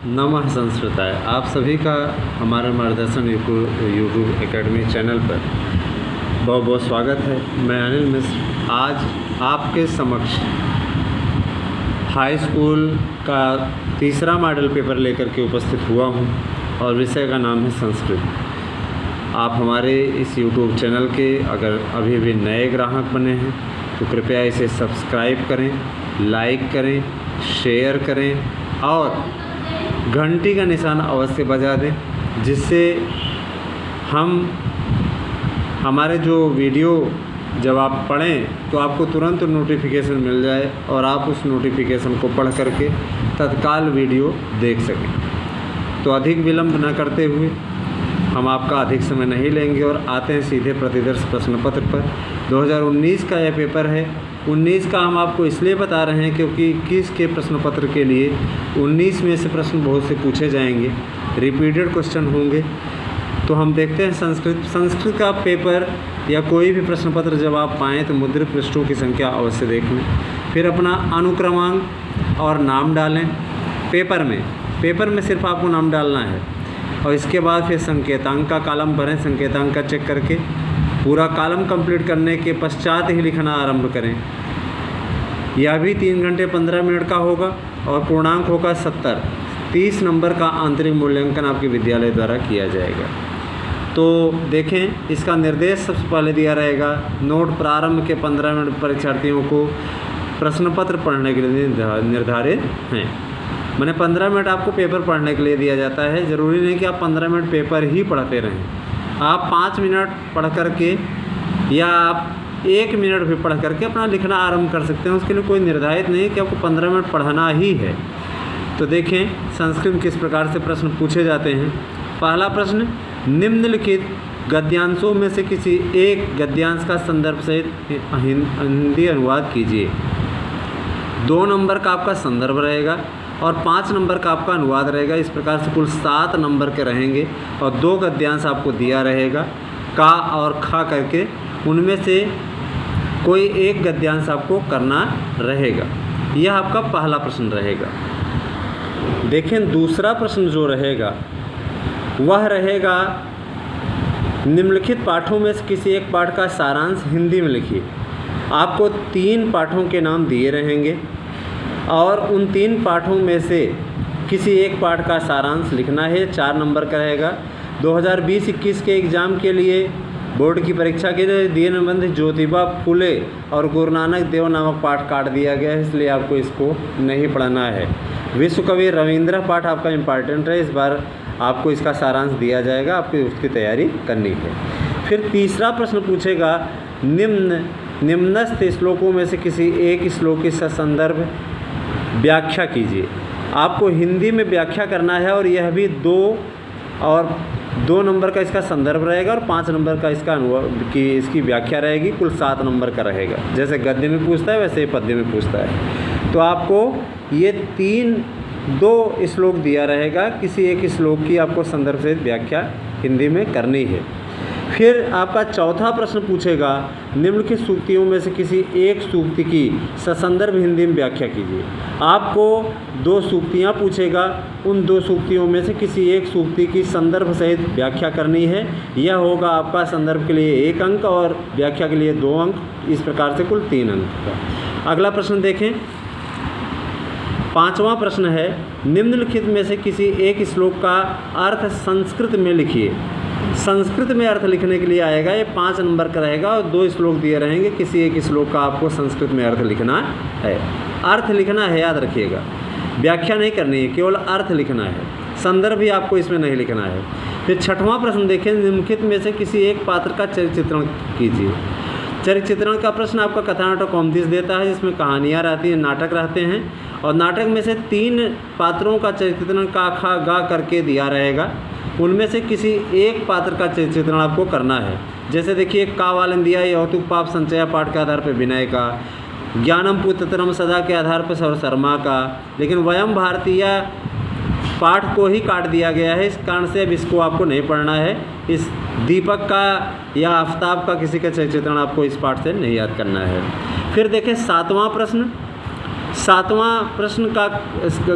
नमः संस्कृताय। आप सभी का हमारे मार्गदर्शन यूट्यूब एकेडमी चैनल पर बहुत बहुत स्वागत है। मैं अनिल मिश्र आज आपके समक्ष हाई स्कूल का तीसरा मॉडल पेपर लेकर के उपस्थित हुआ हूं और विषय का नाम है संस्कृत। आप हमारे इस यूट्यूब चैनल के अगर अभी भी नए ग्राहक बने हैं तो कृपया इसे सब्सक्राइब करें, लाइक करें, शेयर करें और घंटी का निशान अवश्य बजा दें, जिससे हमारे जो वीडियो जब आप पढ़ें तो आपको तुरंत नोटिफिकेशन मिल जाए और आप उस नोटिफिकेशन को पढ़ करके तत्काल वीडियो देख सकें। तो अधिक विलंब न करते हुए हम आपका अधिक समय नहीं लेंगे और आते हैं सीधे प्रतिदर्श प्रश्न पत्र पर। 2019 का यह पेपर है। 19 का हम आपको इसलिए बता रहे हैं क्योंकि 21 के प्रश्न पत्र के लिए 19 में से प्रश्न बहुत से पूछे जाएंगे, रिपीटेड क्वेश्चन होंगे। तो हम देखते हैं संस्कृत का पेपर या कोई भी प्रश्न पत्र जब आप पाएँ तो मुद्रित पृष्ठों की संख्या अवश्य देख लें, फिर अपना अनुक्रमांक और नाम डालें। पेपर में सिर्फ आपको नाम डालना है और इसके बाद फिर संकेतांक का कॉलम भरें। संकेतांक का चेक करके पूरा कॉलम कंप्लीट करने के पश्चात ही लिखना आरंभ करें। यह भी 3 घंटे 15 मिनट का होगा और पूर्णांक होगा 70। 30 नंबर का आंतरिक मूल्यांकन आपके विद्यालय द्वारा किया जाएगा। तो देखें, इसका निर्देश सबसे पहले दिया रहेगा। नोट प्रारंभ के 15 मिनट परीक्षार्थियों को प्रश्न पत्र पढ़ने के लिए निर्धारित हैं। मैंने 15 मिनट आपको पेपर पढ़ने के लिए दिया जाता है। ज़रूरी नहीं कि आप 15 मिनट पेपर ही पढ़ते रहें। आप 5 मिनट पढ़ करके या आप 1 मिनट भी पढ़ करके अपना लिखना आरंभ कर सकते हैं। उसके लिए कोई निर्धारित नहीं है कि आपको 15 मिनट पढ़ना ही है। तो देखें संस्कृत में किस प्रकार से प्रश्न पूछे जाते हैं। पहला प्रश्न, निम्नलिखित गद्यांशों में से किसी एक गद्यांश का संदर्भ सहित हिंदी अनुवाद कीजिए। 2 नंबर का आपका संदर्भ रहेगा और 5 नंबर का आपका अनुवाद रहेगा। इस प्रकार से कुल 7 नंबर के रहेंगे और 2 गद्यांश आपको दिया रहेगा, का और खा करके। उनमें से कोई एक गद्यांश आपको करना रहेगा। यह आपका पहला प्रश्न रहेगा। देखें दूसरा प्रश्न जो रहेगा वह रहेगा, निम्नलिखित पाठों में से किसी एक पाठ का सारांश हिंदी में लिखिए। आपको 3 पाठों के नाम दिए रहेंगे और उन 3 पाठों में से किसी एक पाठ का सारांश लिखना है। 4 नंबर का रहेगा। 2020-21 के एग्ज़ाम के लिए बोर्ड की परीक्षा के लिए दिए निबंध ज्योतिबा फुले और गुरु नानक देव नामक पाठ काट दिया गया है, इसलिए आपको इसको नहीं पढ़ना है। विश्व कवि रविंद्र पाठ आपका इम्पॉर्टेंट है, इस बार आपको इसका सारांश दिया जाएगा, आपको उसकी तैयारी करनी है। फिर तीसरा प्रश्न पूछेगा, निम्नस्थ श्लोकों में से किसी एक श्लोक की संदर्भ व्याख्या कीजिए। आपको हिंदी में व्याख्या करना है और यह भी 2 नंबर का इसका संदर्भ रहेगा और 5 नंबर का इसकी व्याख्या रहेगी। कुल 7 नंबर का रहेगा। जैसे गद्य में पूछता है वैसे ही पद्य में पूछता है। तो आपको ये 2 श्लोक दिया रहेगा, किसी एक श्लोक की आपको संदर्भ से व्याख्या हिंदी में करनी है। फिर आपका चौथा प्रश्न पूछेगा, निम्नलिखित सूक्तियों में से किसी एक सूक्ति की ससंदर्भ हिंदी में व्याख्या कीजिए। आपको 2 सूक्तियाँ पूछेगा, उन 2 सूक्तियों में से किसी एक सूक्ति की संदर्भ सहित व्याख्या करनी है। यह होगा आपका संदर्भ के लिए 1 अंक और व्याख्या के लिए 2 अंक। इस प्रकार से कुल 3 अंक का। अगला प्रश्न देखें, 5वां प्रश्न है, निम्नलिखित में से किसी एक श्लोक का अर्थ संस्कृत में लिखिए। संस्कृत में अर्थ लिखने के लिए आएगा, ये 5 नंबर का रहेगा और 2 श्लोक दिए रहेंगे। किसी एक श्लोक का आपको संस्कृत में अर्थ लिखना है। अर्थ लिखना है, याद रखिएगा, व्याख्या नहीं करनी है, केवल अर्थ लिखना है। संदर्भ भी आपको इसमें नहीं लिखना है। फिर 6वां प्रश्न देखें, निम्नलिखित में से किसी एक पात्र का चरित्र चित्रण कीजिए। चरित्र चित्रण का प्रश्न आपका कथा नाटक कॉम्पिटिशन देता है, जिसमें कहानियाँ रहती हैं, नाटक रहते हैं और नाटक में से 3 पात्रों का चरित्र चित्रण का खा गा करके दिया रहेगा। उनमें से किसी एक पात्र का चरित्र चित्रण आपको करना है। जैसे देखिए, का वालंदिया यौतुक पाप संचया पाठ के आधार पर विनय का, ज्ञानम पुत्रतरम सदा के आधार पर सौर शर्मा का, लेकिन वयम भारतीय पाठ को ही काट दिया गया है, इस कारण से अब इसको आपको नहीं पढ़ना है। इस दीपक का या आफ्ताब का किसी का चरित्र चित्रण आपको इस पाठ से नहीं याद करना है। फिर देखें 7वां प्रश्न। 7वां प्रश्न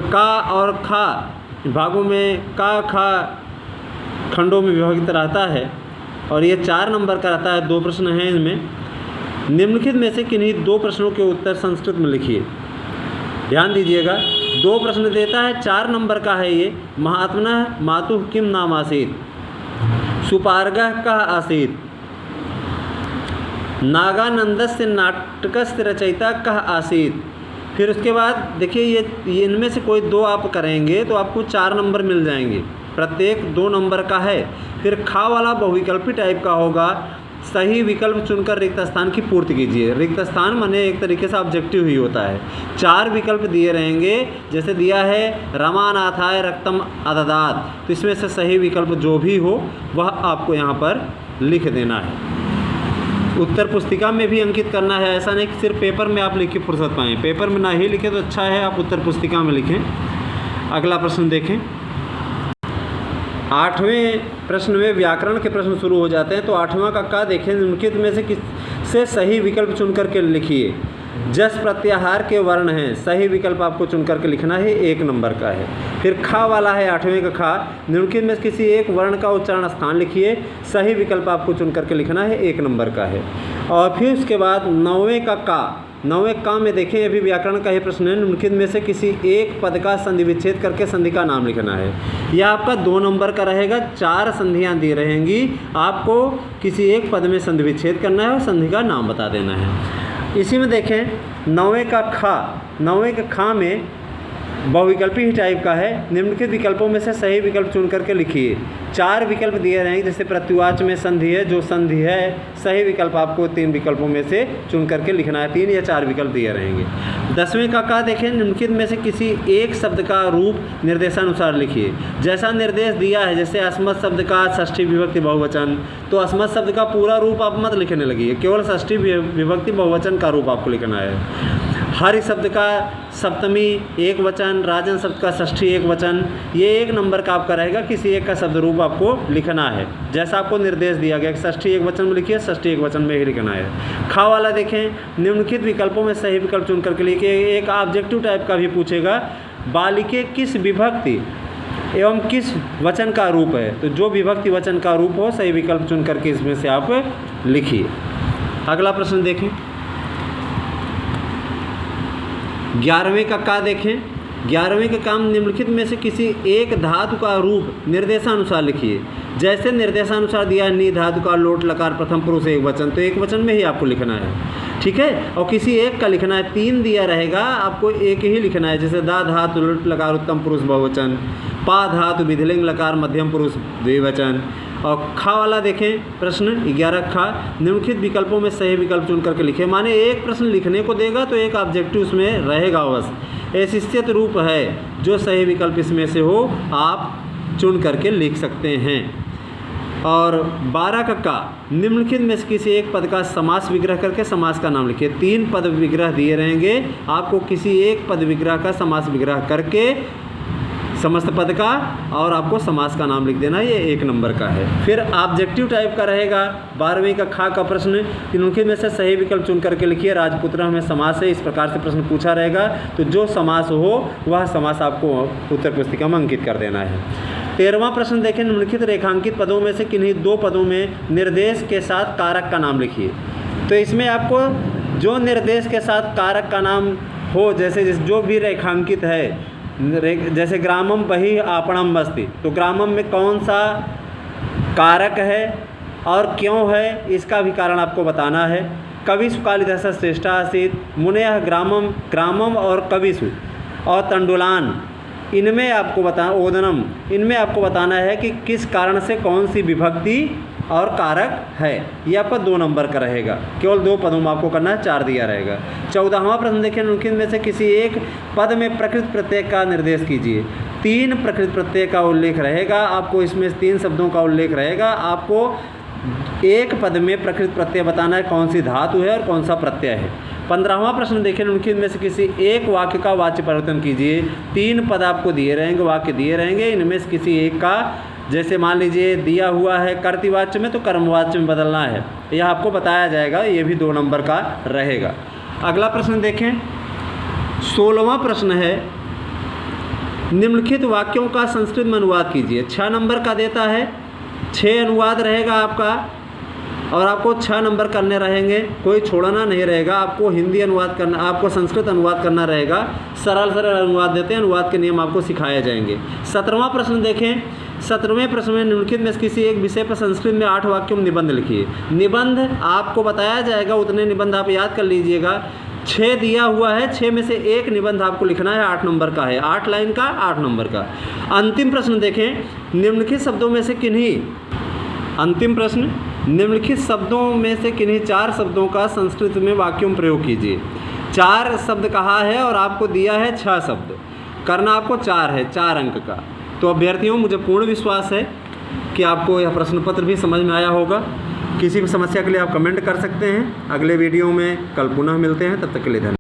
का और खा भागों में का खा खंडों में विभाजित रहता है और ये 4 नंबर का रहता है। 2 प्रश्न हैं इनमें। निम्नलिखित में से किन्हीं 2 प्रश्नों के उत्तर संस्कृत में लिखिए। ध्यान दीजिएगा, 2 प्रश्न देता है, 4 नंबर का है ये। महात्मनः मातुः किम नाम आसीत्, सुपार्गः कः आसीत्, नागानंदस्य नाटकस्य रचयिता कः आसीत्। फिर उसके बाद देखिए ये इनमें से कोई 2 आप करेंगे तो आपको 4 नंबर मिल जाएंगे, प्रत्येक 2 नंबर का है। फिर खा वाला बहुविकल्पी टाइप का होगा। सही विकल्प चुनकर रिक्त स्थान की पूर्ति कीजिए। रिक्त स्थान माने एक तरीके से ऑब्जेक्टिव ही होता है। 4 विकल्प दिए रहेंगे, जैसे दिया है रमानाथाय रक्तम अददात, तो इसमें से सही विकल्प जो भी हो वह आपको यहाँ पर लिख देना है। उत्तर पुस्तिका में भी अंकित करना है, ऐसा नहीं कि सिर्फ पेपर में आप लिख के फुर्सत पाएँ। पेपर में ना ही लिखें तो अच्छा है, आप उत्तर पुस्तिका में लिखें। अगला प्रश्न देखें। 8वें प्रश्न में व्याकरण के प्रश्न शुरू हो जाते हैं। तो 8वां का देखें, निम्नलिखित में से किससे सही विकल्प चुन करके लिखिए। जस प्रत्याहार के वर्ण हैं, सही विकल्प आपको चुन करके लिखना है, 1 नंबर का है। फिर खा वाला है 8वें का खा, निम्नलिखित में किसी एक वर्ण का उच्चारण स्थान लिखिए, सही विकल्प आपको चुन करके लिखना है, 1 नंबर का है। और फिर उसके बाद 9वें का 9वें का में देखें, अभी व्याकरण का ही प्रश्न है। निम्नलिखित में से किसी एक पद का संधि विच्छेद करके संधि का नाम लिखना है। यह आपका 2 नंबर का रहेगा। 4 संधियाँ दी रहेंगी, आपको किसी एक पद में संधि विच्छेद करना है और संधि का नाम बता देना है। इसी में देखें 9वें का खा में बहुविकल्पी ही टाइप का है। निम्नलिखित विकल्पों में से सही विकल्प चुन करके लिखिए। 4 विकल्प दिए रहेंगे, जैसे प्रत्युवाच में संधि है, जो संधि है सही विकल्प आपको 3 विकल्पों में से चुन करके लिखना है। 3 या 4 विकल्प दिए रहेंगे। 10वें का देखें, निम्नलिखित में से किसी एक शब्द का रूप निर्देशानुसार लिखिए। जैसा निर्देश दिया है, जैसे अस्मत् शब्द का षष्ठी विभक्ति बहुवचन, तो अस्मत् शब्द का पूरा रूप आप मत लिखने लगिए, केवल षष्ठी विभक्ति बहुवचन का रूप आपको लिखना है। हरि शब्द का सप्तमी एक वचन, राजन शब्द का षष्ठी एक वचन, ये 1 नंबर का आपका रहेगा। किसी एक का शब्द रूप आपको लिखना है, जैसा आपको निर्देश दिया गया कि षष्ठी एक वचन में लिखिए, षष्ठी एक वचन में ही लिखना है। खा वाला देखें, निम्नलिखित विकल्पों में सही विकल्प चुन करके लिखिए। एक ऑब्जेक्टिव टाइप का भी पूछेगा, बालिके किस विभक्ति एवं किस वचन का रूप है, तो जो विभक्ति वचन का रूप हो सही विकल्प चुन करके इसमें से आप लिखिए। अगला प्रश्न देखें। 11वें का देखें। 11वें का काम, निम्नलिखित में से किसी एक धातु का रूप निर्देशानुसार लिखिए। जैसे निर्देशानुसार दिया है, नी धातु का लोट लकार प्रथम पुरुष एक वचन, तो एक वचन में ही आपको लिखना है, ठीक है। और किसी एक का लिखना है, 3 दिया रहेगा, आपको एक ही लिखना है। जैसे दा धातु लोट लकार उत्तम पुरुष बहुवचन, पा धातु विधिलिंग लकार मध्यम पुरुष द्विवचन। और खा वाला देखें प्रश्न 11 खा, निम्नलिखित विकल्पों में सही विकल्प चुन करके लिखे। माने एक प्रश्न लिखने को देगा तो एक ऑब्जेक्टिव उसमें रहेगा अवश्य। ऐसिष्यत रूप है, जो सही विकल्प इसमें से हो आप चुन करके लिख सकते हैं। और 12 का निम्नलिखित में से किसी एक पद का समास विग्रह करके समास का नाम लिखिए। 3 पद विग्रह दिए रहेंगे, आपको किसी एक पद विग्रह का समास विग्रह करके समस्त पद का और आपको समास का नाम लिख देना, ये 1 नंबर का है। फिर ऑब्जेक्टिव टाइप का रहेगा 12वें का खा का प्रश्न, निम्नलिखित में से सही विकल्प चुन करके लिखिए। राजपुत्र में समास है, इस प्रकार से प्रश्न पूछा रहेगा, तो जो समास हो वह समास आपको उत्तर पुस्तिका में अंकित कर देना है। 13वां प्रश्न देखें, निम्नलिखित रेखांकित पदों में से किन्हीं 2 पदों में निर्देश के साथ कारक का नाम लिखिए। तो इसमें आपको जो निर्देश के साथ कारक का नाम हो, जैसे जो भी रेखांकित है, जैसे ग्रामम बहि आपणम अस्ति, तो ग्रामम में कौन सा कारक है और क्यों है, इसका भी कारण आपको बताना है। कविसु कालिदास श्रेष्ठा आसीत्, मुनयः ग्रामम और कविसु और तंडुलान, इनमें आपको ओदनम, इनमें आपको बताना है कि किस कारण से कौन सी विभक्ति और कारक है। ये आपका 2 नंबर का रहेगा। केवल 2 पदों में आपको करना है, 4 दिया रहेगा। 14वां प्रश्न देखें, निम्नलिखित में से किसी एक पद में प्रकृत प्रत्यय का निर्देश कीजिए। 3 प्रकृत प्रत्यय का उल्लेख रहेगा, आपको इसमें 3 शब्दों का उल्लेख रहेगा। आपको एक पद में प्रकृत प्रत्यय बताना है, कौन सी धातु है और कौन सा प्रत्यय है। 15वां प्रश्न देखें, निम्नलिखित में से किसी एक वाक्य का वाच्य परिवर्तन कीजिए। 3 पद आपको दिए रहेंगे, वाक्य दिए रहेंगे, इनमें से किसी एक का, जैसे मान लीजिए दिया हुआ है कर्तृवाच्य में, तो कर्मवाच्य में बदलना है, यह आपको बताया जाएगा, ये भी 2 नंबर का रहेगा। अगला प्रश्न देखें, 16वां प्रश्न है, निम्नलिखित वाक्यों का संस्कृत में अनुवाद कीजिए। 6 नंबर का देता है, 6 अनुवाद रहेगा आपका और आपको 6 नंबर करने रहेंगे, कोई छोड़ना नहीं रहेगा। आपको हिंदी अनुवाद करना, आपको संस्कृत अनुवाद करना रहेगा। सरल सरल अनुवाद देते हैं, अनुवाद के नियम आपको सिखाए जाएंगे। 17वां प्रश्न देखें। 17वें प्रश्न में निम्नलिखित में किसी एक विषय पर संस्कृत में 8 वाक्यों में निबंध लिखिए। निबंध आपको बताया जाएगा, उतने निबंध आप याद कर लीजिएगा। 6 दिया हुआ है, 6 में से एक निबंध आपको लिखना है, 8 नंबर का है, 8 लाइन का, 8 नंबर का। अंतिम प्रश्न देखें। निम्नलिखित शब्दों में से किन्हीं, अंतिम प्रश्न, निम्नलिखित शब्दों में से किन्हीं 4 शब्दों का संस्कृत में वाक्यों में प्रयोग कीजिए। 4 शब्द कहा है और आपको दिया है 6 शब्द, करना आपको 4 है, 4 अंक का। तो अभ्यर्थियों, मुझे पूर्ण विश्वास है कि आपको यह प्रश्न पत्र भी समझ में आया होगा। किसी भी समस्या के लिए आप कमेंट कर सकते हैं। अगले वीडियो में कल पुनः मिलते हैं, तब तक के लिए धन्यवाद।